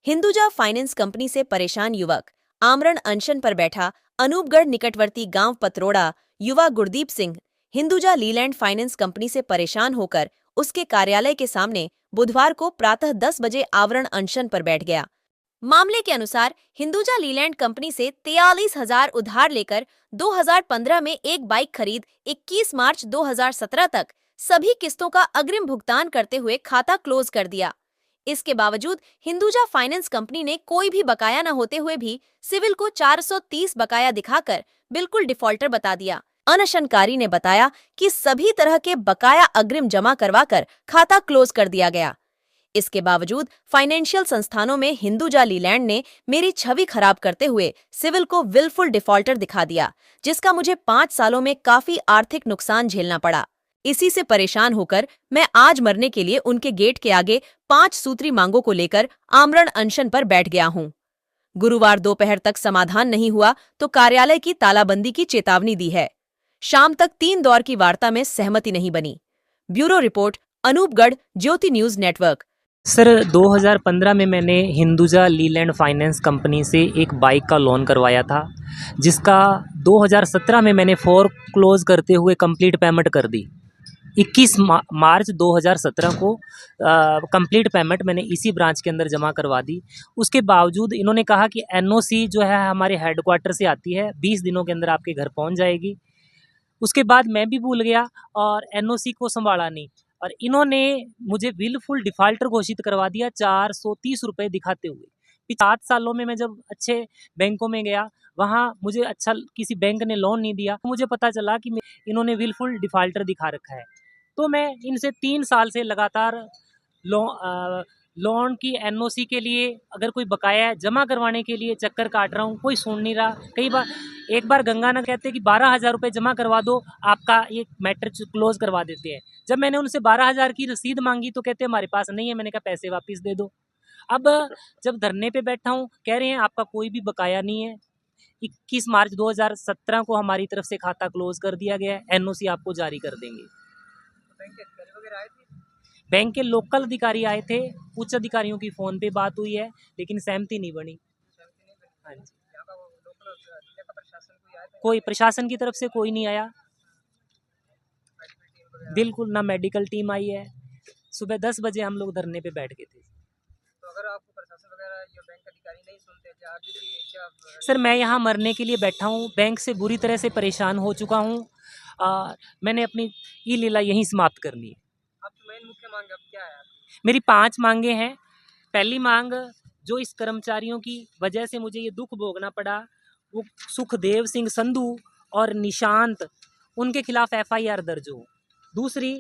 Hinduja finance company से परेशान युवक, आमरण अनशन पर बैठा अनूपगढ़ निकटवर्ती गांव पतरोड़ा युवा गुरदीप सिंह हिंदुजा लीलैंड फाइनेंस कंपनी से परेशान होकर उसके कार्यालय के सामने बुधवार को प्रातः 10 बजे आवरण अनशन पर बैठ गया। मामले के अनुसार हिंदुजा लीलैंड कंपनी से 43,000 उधार लेकर 2015 में एक बाइक खरीद 21 मार्च 2017 तक सभी किस्तों का अग्रिम भुगतान करते हुए खाता क्लोज कर दिया। इसके बावजूद हिंदुजा फाइनेंस कंपनी ने कोई भी बकाया न होते हुए भी सिविल को 430 बकाया दिखाकर बिल्कुल डिफॉल्टर बता दिया। अनशनकारी ने बताया कि सभी तरह के बकाया अग्रिम जमा करवाकर खाता क्लोज कर दिया गया। इसके बावजूद फाइनेंशियल संस्थानों में हिंदुजा लीलैंड ने मेरी छवि खराब करते हुए सिविल को विलफुल डिफॉल्टर दिखा दिया, जिसका मुझे 5 सालों में काफी आर्थिक नुकसान झेलना पड़ा। इसी से परेशान होकर मैं आज मरने के लिए उनके गेट के आगे 5 सूत्री मांगों को लेकर आमरण अनशन पर बैठ गया हूँ। गुरुवार दोपहर तक समाधान नहीं हुआ तो कार्यालय की तालाबंदी की चेतावनी दी है। शाम तक 3 दौर की वार्ता में सहमति नहीं बनी। ब्यूरो रिपोर्ट, अनूपगढ़ ज्योति न्यूज नेटवर्क। सर 2015 में मैंने हिंदुजा लीलैंड फाइनेंस कंपनी से एक बाइक का लोन करवाया था, जिसका 2017 में मैंने फोरक्लोज करते हुए कंप्लीट पेमेंट कर दी। 21 मार्च 2017 को कंप्लीट पेमेंट मैंने इसी ब्रांच के अंदर जमा करवा दी। उसके बावजूद इन्होंने कहा कि एनओसी जो है हमारे हेडक्वार्टर से आती है, 20 दिनों के अंदर आपके घर पहुंच जाएगी। उसके बाद मैं भी भूल गया और एनओसी को संभाला नहीं, और इन्होंने मुझे विलफुल डिफॉल्टर घोषित करवा दिया 430 रुपये दिखाते हुए। 7 सालों में मैं जब अच्छे बैंकों में गया, वहाँ मुझे अच्छा किसी बैंक ने लोन नहीं दिया। मुझे पता चला कि इन्होंने विलफुल डिफॉल्टर दिखा रखा है। तो मैं इनसे 3 साल से लगातार लोन की एनओसी के लिए अगर कोई बकाया जमा करवाने के लिए चक्कर काट रहा हूँ, कोई सुन नहीं रहा। कई बार एक बार गंगानगर कहते कि 12,000 रुपये जमा करवा दो, आपका ये मैटर क्लोज करवा देते हैं। जब मैंने उनसे 12,000 की रसीद मांगी तो कहते हमारे पास नहीं है। मैंने कहा पैसे वापस दे दो। अब जब धरने पे बैठा हूँ, कह रहे हैं आपका कोई भी बकाया नहीं है। 21 मार्च 2017 को हमारी तरफ से खाता क्लोज कर दिया गया है, एनओसी आपको जारी कर देंगे। बैंक के लोकल अधिकारी आए थे, उच्च अधिकारियों की फ़ोन पे बात हुई है, लेकिन सहमति नहीं बनी। हाँ जी, कोई प्रशासन की तरफ से कोई नहीं आया, बिल्कुल ना मेडिकल टीम आई है। सुबह 10 बजे हम लोग धरने पे बैठ गए थे। तो अगर आपको प्रशासन वगैरह या बैंक अधिकारी नहीं सुनते थे, आप क्या? सर मैं यहाँ मरने के लिए बैठा हूँ, बैंक से बुरी तरह से परेशान हो चुका हूँ। मैंने अपनी ये लीला यहीं समाप्त करनी है। आपकी मेन मुख्य मांग अब क्या है? मेरी 5 मांगे हैं। पहली मांग, जो इस कर्मचारियों की वजह से मुझे ये दुख भोगना पड़ा, वो सुखदेव सिंह संधू और निशांत, उनके खिलाफ एफआईआर दर्ज हो। दूसरी,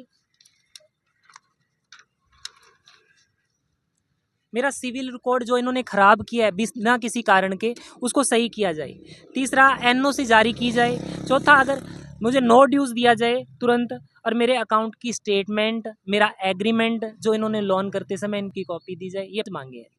मेरा सिविल रिकॉर्ड जो इन्होंने ख़राब किया है बिना किसी कारण के, उसको सही किया जाए। तीसरा, एनओसी जारी की जाए। चौथा, अगर मुझे नो ड्यूज़ दिया जाए तुरंत, और मेरे अकाउंट की स्टेटमेंट, मेरा एग्रीमेंट जो इन्होंने लोन करते समय इनकी कॉपी दी जाए। ये मांगे हैं।